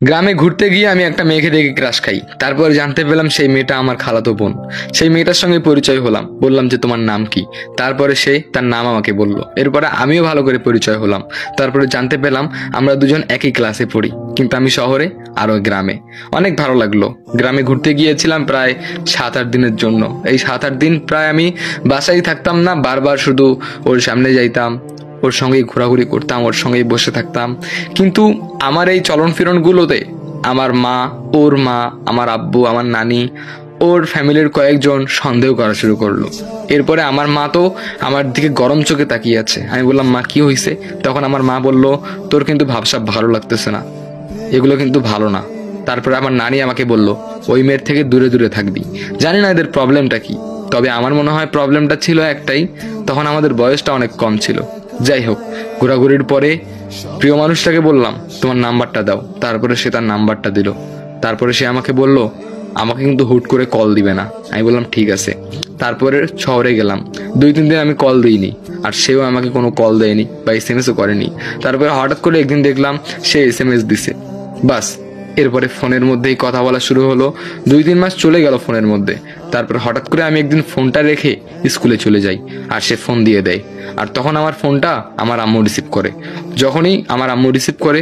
গ্রামে ঘুরতে গিয়ে আমি একটা মেয়েকে দেখে ক্রাশ খাই। তারপর জানতে পেলাম সেই মেয়েটা আমার খালাতো বোন। সেই মেয়েটার সঙ্গে পরিচয় হলাম, বললাম যে তোমার নাম কি। তারপরে সে তার নাম আমাকে বলল। এরপরে আমিও ভালো করে পরিচয় হলাম। তারপরে জানতে পেলাম আমরা দুজন একই ক্লাসে পড়ি, কিন্তু আমি শহরে আর ওই গ্রামে। অনেক ভালো লাগলো। গ্রামে ঘুরতে গিয়েছিলাম প্রায় 7-8 দিনের জন্য। এই 7-8 দিন প্রায় আমি বাসায় থাকতাম না, বারবার শুধু ওর সামনে যাইতাম, ওর সঙ্গেই ঘোরাঘুরি করতাম, ওর সঙ্গেই বসে থাকতাম। কিন্তু আমার এই চলন ফিরনগুলোতে আমার মা, ওর মা, আমার আব্বু, আমার নানি, ওর ফ্যামিলির কয়েকজন সন্দেহ করা শুরু করলো। এরপরে আমার মা তো আমার দিকে গরম চোখে তাকিয়ে আছে। আমি বললাম, মা কি হয়েছে? তখন আমার মা বলল, তোর কিন্তু ভাবসাব ভালো লাগতেছে না, এগুলো কিন্তু ভালো না। তারপরে আমার নানি আমাকে বলল, ওই মেয়ের থেকে দূরে দূরে থাকবি। জানি না এদের প্রবলেমটা কি, তবে আমার মনে হয় প্রবলেমটা ছিল একটাই, তখন আমাদের বয়সটা অনেক কম ছিল। যাই হোক, ঘোরাঘুরির পরে প্রিয় মানুষটাকে বললাম, তোমার নাম্বারটা দাও। তারপরে সে তার নাম্বারটা দিল। তারপরে সে আমাকে বলল, আমাকে কিন্তু হুট করে কল দিবে না। আমি বললাম ঠিক আছে। তারপরে শহরে গেলাম। 2-3 দিন আমি কল দিইনি, আর সেও আমাকে কোনো কল দেয়নি বা এসএমএসও করেনি। তারপরে হঠাৎ করে একদিন দেখলাম সে এসএমএস দিছে। বাস, এরপরে ফোনের মধ্যেই কথা বলা শুরু হলো। 2-3 মাস চলে গেল ফোনের মধ্যে। তারপর হঠাৎ করে আমি একদিন ফোনটা রেখে স্কুলে চলে যাই, আর সে ফোন দিয়ে দেয়। আর তখন আমার ফোনটা আমার আম্মু রিসিভ করে। যখনই আমার আম্মু রিসিভ করে